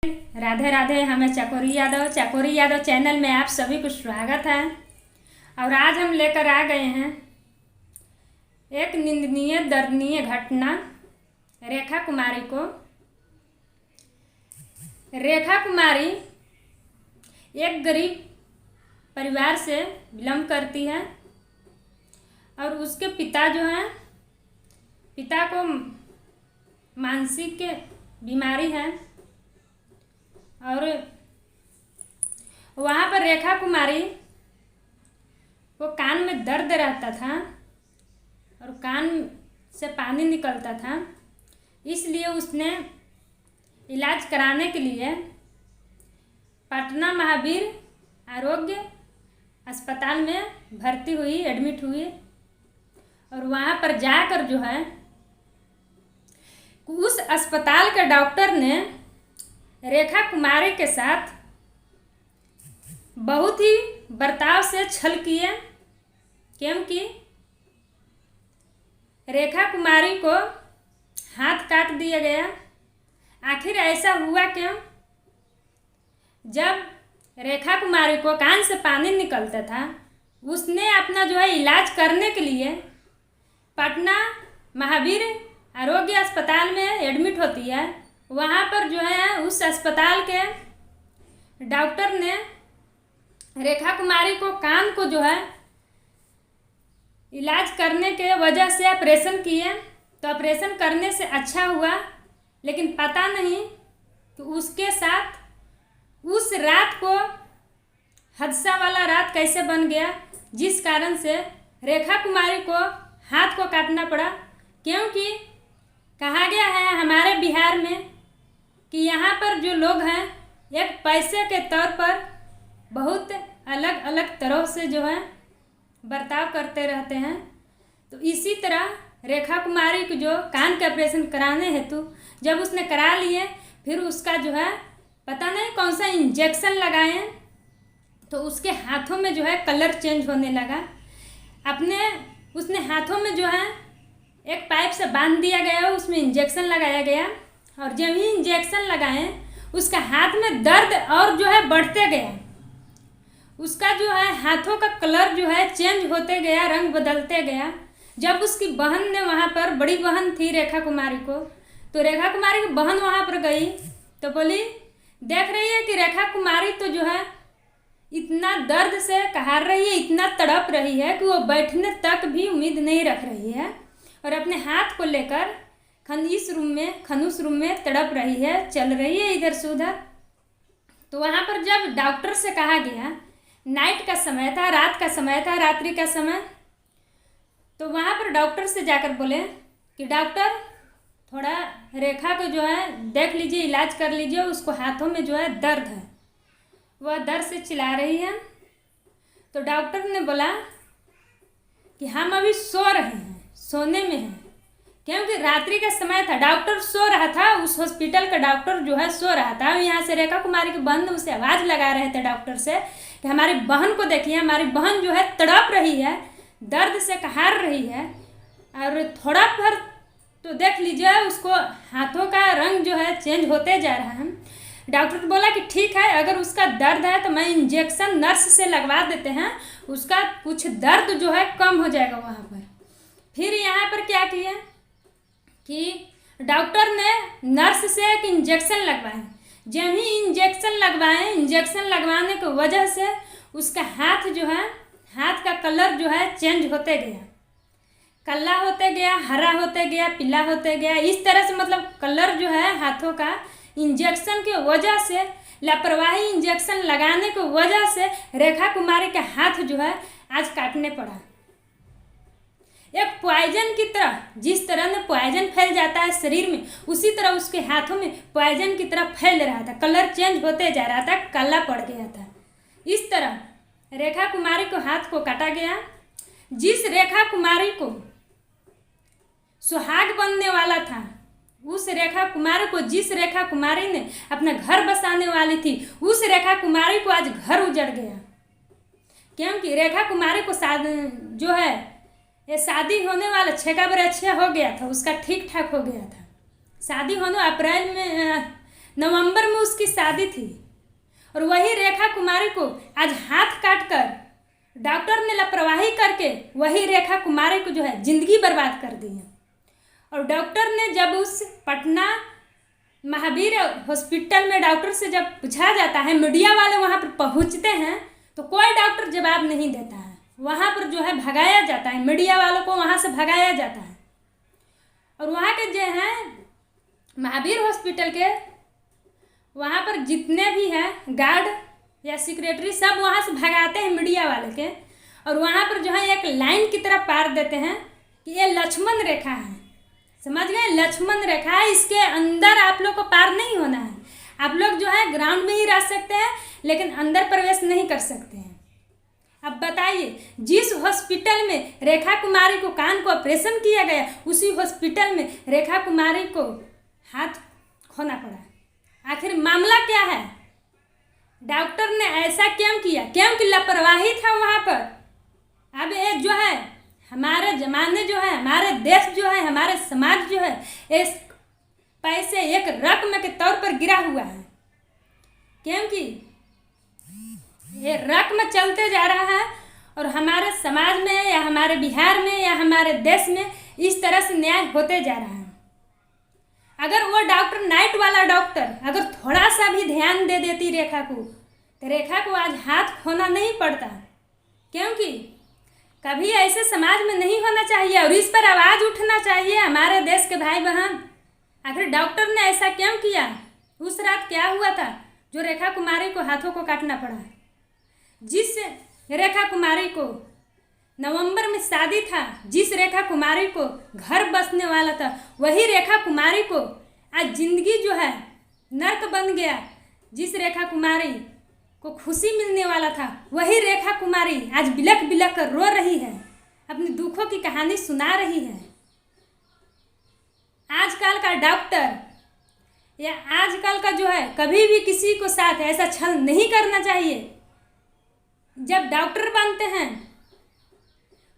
राधे राधे। हमें चकोरी यादव चैनल में आप सभी को स्वागत है। और आज हम लेकर आ गए हैं एक निंदनीय दर्दनीय घटना। रेखा कुमारी एक गरीब परिवार से बिलोंग करती है और उसके पिता को मानसिक बीमारी है। और वहाँ पर रेखा कुमारी को कान में दर्द रहता था और कान से पानी निकलता था, इसलिए उसने इलाज कराने के लिए पटना महावीर आरोग्य अस्पताल में भर्ती हुई, एडमिट हुई। और वहाँ पर जाकर उस अस्पताल के डॉक्टर ने रेखा कुमारी के साथ बहुत ही बर्ताव से छल किए, क्योंकि रेखा कुमारी को हाथ काट दिया गया। आखिर ऐसा हुआ क्यों? जब रेखा कुमारी को कान से पानी निकलता था, उसने अपना इलाज करने के लिए पटना महावीर आरोग्य अस्पताल में एडमिट होती है। वहाँ पर उस अस्पताल के डॉक्टर ने रेखा कुमारी को कान को इलाज करने के वजह से ऑपरेशन किए। तो ऑपरेशन करने से अच्छा हुआ, लेकिन पता नहीं कि उसके साथ उस रात को हादसा वाला रात कैसे बन गया, जिस कारण से रेखा कुमारी को हाथ को काटना पड़ा। क्योंकि कहा गया है हमारे बिहार में कि यहाँ पर जो लोग हैं एक पैसे के तौर पर बहुत अलग अलग तरह से बर्ताव करते रहते हैं। तो इसी तरह रेखा कुमारी को कान के ऑपरेशन कराने हेतु जब उसने करा लिए, फिर उसका पता नहीं कौन सा इंजेक्शन लगाए, तो उसके हाथों में कलर चेंज होने लगा। उसने हाथों में एक पाइप से बांध दिया गया, उसमें इंजेक्शन लगाया गया। और जब ही इंजेक्शन लगाए, उसका हाथ में दर्द और बढ़ते गया। उसका हाथों का कलर चेंज होते गया, रंग बदलते गया। जब उसकी बहन ने वहाँ पर, बड़ी बहन थी रेखा कुमारी को, तो रेखा कुमारी की बहन वहाँ पर गई तो बोली, देख रही है कि रेखा कुमारी तो इतना दर्द से कहार रही है, इतना तड़प रही है कि वो बैठने तक भी उम्मीद नहीं रख रही है और अपने हाथ को लेकर खनुस रूम में तड़प रही है, चल रही है इधर से उधर। तो वहाँ पर जब डॉक्टर से कहा गया, नाइट का समय था, रात का समय था, रात्रि का समय, तो वहाँ पर डॉक्टर से जाकर बोले कि डॉक्टर थोड़ा रेखा को देख लीजिए, इलाज कर लीजिए, उसको हाथों में दर्द है, वह दर्द से चिल्ला रही है। तो डॉक्टर ने बोला कि हम अभी सो रहे हैं, सोने में हैं, क्योंकि रात्रि का समय था। डॉक्टर सो रहा था, उस हॉस्पिटल का डॉक्टर सो रहा था। यहाँ से रेखा कुमारी के बहन उसे आवाज़ लगा रहे थे डॉक्टर से कि हमारी बहन को देखिए, हमारी बहन तड़प रही है, दर्द से कहार रही है, और थोड़ा भर तो देख लीजिए, उसको हाथों का रंग चेंज होते जा रहा है। डॉक्टर बोला कि ठीक है, अगर उसका दर्द है तो मैं इंजेक्शन नर्स से लगवा देते हैं, उसका कुछ दर्द कम हो जाएगा वहाँ पर। फिर यहाँ पर क्या किया कि डॉक्टर ने नर्स से एक इंजेक्शन लगवाए। जब ही इंजेक्शन लगवाए, इंजेक्शन लगवाने की वजह से उसका हाथ हाथ का कलर चेंज होते गया, काला होते गया, हरा होते गया, पीला होते गया। इस तरह से मतलब कलर हाथों का इंजेक्शन की वजह से, लापरवाही इंजेक्शन लगाने की वजह से रेखा कुमारी का हाथ आज काटने पड़ा। एक पॉइजन की तरह, जिस तरह में पॉइजन फैल जाता है शरीर में, उसी तरह उसके हाथों में पॉइजन की तरह फैल रहा था, कलर चेंज होते जा रहा था, काला पड़ गया था। इस तरह रेखा कुमारी को हाथ को काटा गया। जिस रेखा कुमारी को सुहाग बनने वाला था, उस रेखा कुमारी को, जिस रेखा कुमारी ने अपना घर बसाने वाली थी, उस रेखा कुमारी को आज घर उजड़ गया। क्योंकि रेखा कुमारी को शादी होने वाला 6 का बरछिया हो गया था, उसका ठीक ठाक हो गया था। शादी होने अप्रैल में नवंबर में उसकी शादी थी और वही रेखा कुमारी को आज हाथ काट कर डॉक्टर ने लापरवाही करके वही रेखा कुमारी को जो है जिंदगी बर्बाद कर दी है। और डॉक्टर ने जब उस पटना महावीर हॉस्पिटल में डॉक्टर से जब पूछा जाता है, मीडिया वाले वहाँ पर पहुँचते हैं तो कोई डॉक्टर जवाब नहीं देता है। वहाँ पर जो है भगाया जाता है, मीडिया वालों को वहाँ से भगाया जाता है। और वहाँ के जो हैं महावीर हॉस्पिटल के वहाँ पर जितने भी हैं गार्ड या सेक्रेटरी सब वहाँ से भगाते हैं मीडिया वाले के। और वहाँ पर जो है एक लाइन की तरह पार देते हैं कि ये लक्ष्मण रेखा है, समझ गए, लक्ष्मण रेखा है, इसके अंदर आप लोग को पार नहीं होना है। आप लोग जो है ग्राउंड में ही रह सकते हैं लेकिन अंदर प्रवेश नहीं कर सकते हैं। अब बताइए, जिस हॉस्पिटल में रेखा कुमारी को कान को ऑपरेशन किया गया उसी हॉस्पिटल में रेखा कुमारी को हाथ खोना पड़ा। आखिर मामला क्या है? डॉक्टर ने ऐसा क्यों किया? क्योंकि लापरवाही था वहाँ पर। अब ये जो है हमारे ज़माने जो है, हमारे देश जो है, हमारे समाज जो है इस पैसे एक रकम के तौर पर गिरा हुआ है, क्योंकि ये रकम चलते जा रहा है और हमारे समाज में या हमारे बिहार में या हमारे देश में इस तरह से न्याय होते जा रहा है। अगर वो डॉक्टर, नाइट वाला डॉक्टर, अगर थोड़ा सा भी ध्यान दे देती रेखा को तो रेखा को आज हाथ खोना नहीं पड़ता। क्योंकि कभी ऐसे समाज में नहीं होना चाहिए और इस पर आवाज़ उठना चाहिए हमारे देश के भाई बहन। आखिर डॉक्टर ने ऐसा क्यों किया? उस रात क्या हुआ था जो रेखा कुमारी को हाथों को काटना पड़ा? जिस रेखा कुमारी को नवंबर में शादी था, जिस रेखा कुमारी को घर बसने वाला था, वही रेखा कुमारी को आज जिंदगी जो है नर्क बन गया। जिस रेखा कुमारी को खुशी मिलने वाला था वही रेखा कुमारी आज बिलख बिलख कर रो रही है, अपनी दुखों की कहानी सुना रही है। आजकल का डॉक्टर या आजकल का जो है कभी भी किसी को साथ ऐसा छल नहीं करना चाहिए। जब डॉक्टर बनते हैं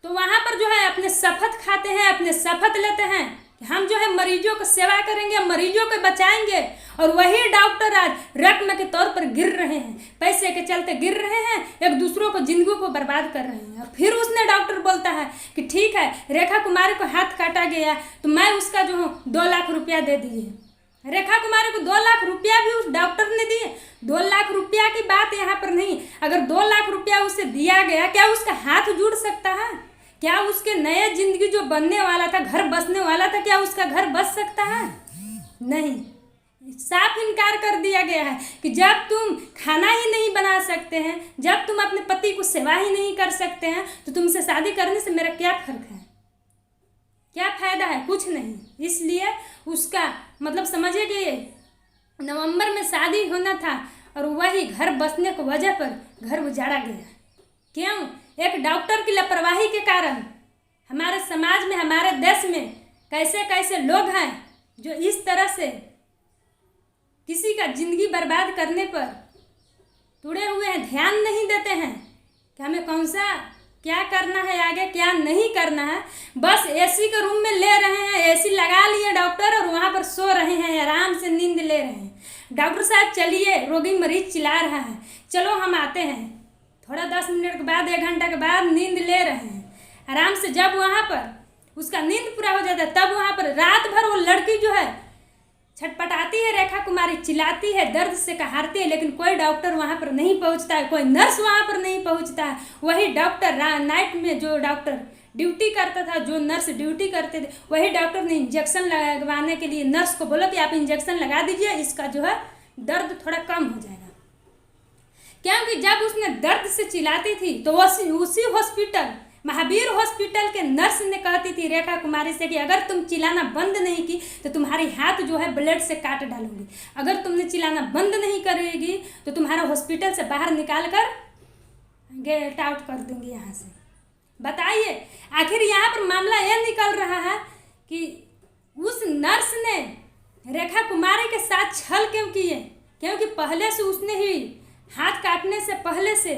तो वहाँ पर जो है अपने शपथ खाते हैं, अपने शपथ लेते हैं कि हम जो है मरीजों को सेवा करेंगे, मरीजों को बचाएंगे। और वही डॉक्टर आज रकम के तौर पर गिर रहे हैं, पैसे के चलते गिर रहे हैं, एक दूसरों को जिंदगी को बर्बाद कर रहे हैं। और फिर उसने डॉक्टर बोलता है कि ठीक है, रेखा कुमारी को हाथ काटा गया तो मैं उसका जो हूँ 2 लाख रुपया दे दिए। रेखा कुमारी को 2 लाख रुपया भी उस डॉक्टर ने दिए। 2 लाख रुपया की बात यहाँ पर नहीं। अगर 2 लाख रुपया उसे दिया गया, क्या उसका हाथ जुड़ सकता है? क्या उसके नए जिंदगी जो बनने वाला था, घर बसने वाला था, क्या उसका घर बस सकता है? नहीं। साफ इनकार कर दिया गया है कि जब तुम खाना ही नहीं बना सकते हैं, जब तुम अपने पति को सेवा ही नहीं कर सकते हैं, तो तुमसे शादी करने से मेरा क्या फर्क है, क्या फ़ायदा है? कुछ नहीं। इसलिए उसका मतलब समझिए कि नवंबर में शादी होना था और वही घर बसने की वजह पर घर उजाड़ा गया। क्यों? एक डॉक्टर की लापरवाही के कारण। हमारे समाज में, हमारे देश में कैसे कैसे लोग हैं जो इस तरह से किसी का जिंदगी बर्बाद करने पर तुड़े हुए हैं, ध्यान नहीं देते हैं कि हमें कौन सा क्या करना है, आगे क्या नहीं करना है। बस एसी के रूम में ले रहे हैं, एसी लगा लिए डॉक्टर और वहाँ पर सो रहे हैं, आराम से नींद ले रहे हैं। डॉक्टर साहब चलिए, रोगी मरीज चिल्ला रहा है, चलो हम आते हैं। थोड़ा 10 मिनट के बाद, 1 घंटा के बाद नींद ले रहे हैं आराम से। जब वहाँ पर उसका नींद पूरा हो जाता है तब वहाँ पर रात भर वो लड़की जो है छटपटाती है, रेखा कुमारी चिल्लाती है, दर्द से कहारती है, लेकिन कोई डॉक्टर वहाँ पर नहीं पहुँचता है, कोई नर्स वहाँ पर नहीं पहुँचता है। वही डॉक्टर नाइट में जो डॉक्टर ड्यूटी करता था, जो नर्स ड्यूटी करते थे, वही डॉक्टर ने इंजेक्शन लगवाने के लिए नर्स को बोला कि आप इंजेक्शन लगा दीजिए, इसका जो है दर्द थोड़ा कम हो जाएगा। क्योंकि जब उसने दर्द से चिल्लाती थी तो उसी हॉस्पिटल, महावीर हॉस्पिटल के नर्स ने कहती थी रेखा कुमारी से कि अगर तुम चिल्लाना बंद नहीं की तो तुम्हारी हाथ जो है ब्लेड से काट डालूंगी, अगर तुमने चिल्लाना बंद नहीं करेगी तो तुम्हारा हॉस्पिटल से बाहर निकाल कर गेट आउट कर दूंगी यहाँ से। बताइए, आखिर यहाँ पर मामला यह निकल रहा है कि उस नर्स ने रेखा कुमारी के साथ छल क्यों किए? क्योंकि पहले से उसने ही हाथ काटने से पहले से,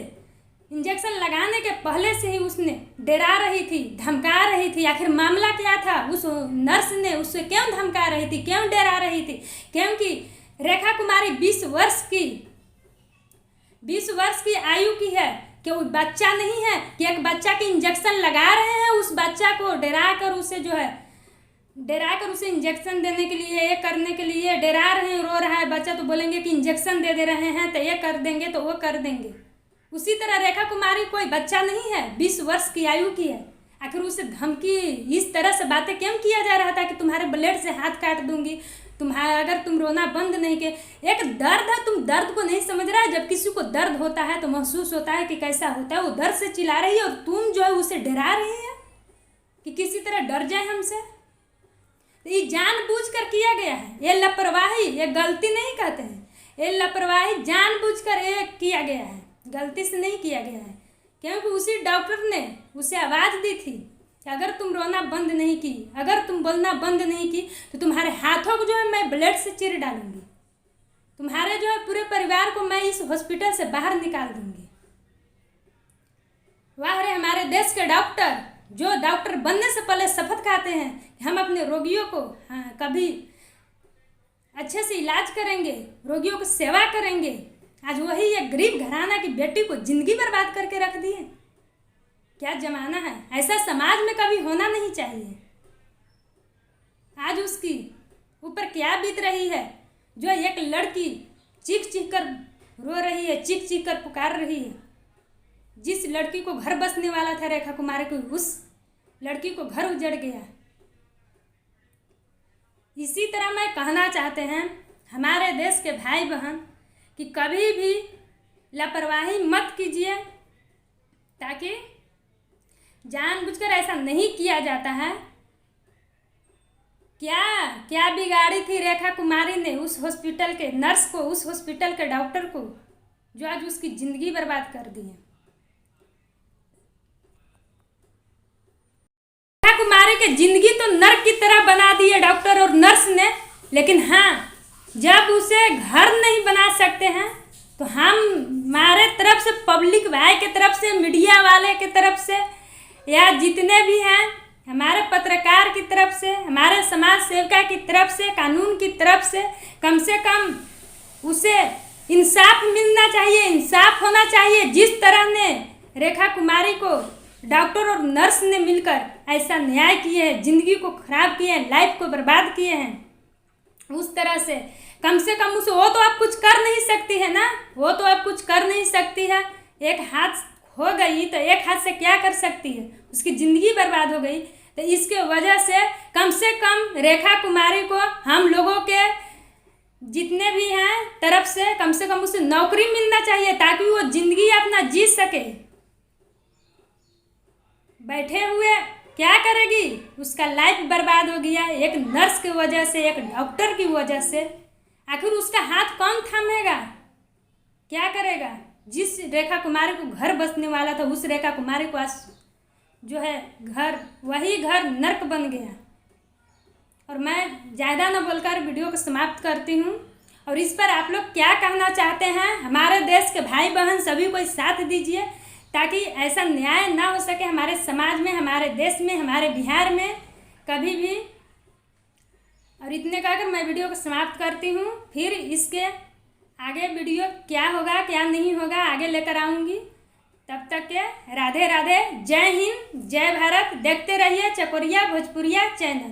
इंजेक्शन लगाने के पहले से ही उसने डरा रही थी, धमका रही थी। आखिर मामला क्या था? उस नर्स ने उससे क्यों धमका रही थी, क्यों डरा रही थी? क्योंकि रेखा कुमारी 20 वर्ष की आयु की है कि वो बच्चा नहीं है कि एक बच्चा के इंजेक्शन लगा रहे हैं, उस बच्चा को डरा कर उसे इंजेक्शन देने के लिए, ये करने के लिए डरा रहे हैं, रो रहा है बच्चा तो बोलेंगे कि इंजेक्शन दे रहे हैं तो ये कर देंगे तो वो कर देंगे। उसी तरह रेखा कुमारी कोई बच्चा नहीं है, 20 वर्ष की आयु की है। आखिर उसे धमकी इस तरह से बातें क्यों किया जा रहा था कि तुम्हारे ब्लेड से हाथ काट दूंगी तुम्हारा अगर तुम रोना बंद नहीं किए। एक दर्द है, तुम दर्द को नहीं समझ रहा है। जब किसी को दर्द होता है तो महसूस होता है कि कैसा होता है। वो दर्द से चिल्ला रही है और तुम जो है उसे डरा रही है कि किसी तरह डर जाए हमसे। ये जानबूझकर किया गया है, ये लापरवाही, ये गलती नहीं कहते हैं, ये लापरवाही जानबूझकर ये किया गया है, गलती से नहीं किया गया है। क्योंकि उसी डॉक्टर ने उसे आवाज़ दी थी कि अगर तुम रोना बंद नहीं की, अगर तुम बोलना बंद नहीं की तो तुम्हारे हाथों को जो है मैं ब्लेड से चीर डालूंगी, तुम्हारे जो है पूरे परिवार को मैं इस हॉस्पिटल से बाहर निकाल दूंगी। वाह रे हमारे देश के डॉक्टर, जो डॉक्टर बनने से पहले शपथ खाते हैं कि हम अपने रोगियों को कभी अच्छे से इलाज करेंगे, रोगियों को सेवा करेंगे। आज वही एक गरीब घराना की बेटी को जिंदगी बर्बाद करके रख दिए। क्या जमाना है, ऐसा समाज में कभी होना नहीं चाहिए। आज उसकी ऊपर क्या बीत रही है, जो एक लड़की चीख चीख कर रो रही है, चीख चीख कर पुकार रही है। जिस लड़की को घर बसने वाला था रेखा कुमारी को, उस लड़की को घर उजड़ गया। इसी तरह मैं कहना चाहते हैं हमारे देश के भाई बहन कि कभी भी लापरवाही मत कीजिए, ताकि जानबूझकर ऐसा नहीं किया जाता है। क्या बिगाड़ी थी रेखा कुमारी ने उस हॉस्पिटल के नर्स को, उस हॉस्पिटल के डॉक्टर को, जो आज उसकी ज़िंदगी बर्बाद कर दी है। रेखा कुमारी की ज़िंदगी तो नर्क की तरह बना दी है डॉक्टर और नर्स ने। लेकिन हाँ, जब उसे घर नहीं बना सकते हैं तो हमारे तरफ से, पब्लिक भाई के तरफ से, मीडिया वाले के तरफ से, या जितने भी हैं हमारे पत्रकार की तरफ से, हमारे समाज सेविका की तरफ से, कानून की तरफ से कम उसे इंसाफ मिलना चाहिए, इंसाफ होना चाहिए। जिस तरह ने रेखा कुमारी को डॉक्टर और नर्स ने मिलकर ऐसा न्याय किए हैं, ज़िंदगी को खराब किए हैं, लाइफ को बर्बाद किए हैं, उस तरह से कम उसे, वो तो आप कुछ कर नहीं सकती है ना, वो तो आप कुछ कर नहीं सकती है। एक हाथ हो गई तो एक हाथ से क्या कर सकती है, उसकी ज़िंदगी बर्बाद हो गई। तो इसके वजह से कम रेखा कुमारी को हम लोगों के जितने भी हैं तरफ से कम उसे नौकरी मिलना चाहिए, ताकि वो ज़िंदगी अपना जी सके। बैठे हुए क्या करेगी, उसका लाइफ बर्बाद हो गया एक नर्स की वजह से, एक डॉक्टर की वजह से। आखिर उसका हाथ कौन थामेगा, क्या करेगा। जिस रेखा कुमारी को घर बसने वाला था, उस रेखा कुमारी को आज जो है वही घर नर्क बन गया। और मैं ज़्यादा न बोलकर वीडियो को समाप्त करती हूँ। और इस पर आप लोग क्या कहना चाहते हैं, हमारे देश के भाई बहन सभी को साथ दीजिए, ताकि ऐसा न्याय ना हो सके हमारे समाज में, हमारे देश में, हमारे बिहार में कभी भी। और इतने कहकर मैं वीडियो को समाप्त करती हूँ। फिर इसके आगे वीडियो क्या होगा क्या नहीं होगा आगे लेकर आऊँगी। तब तक के राधे राधे, जय हिंद, जय भारत। देखते रहिए चकोरिया भोजपुरिया चैनल।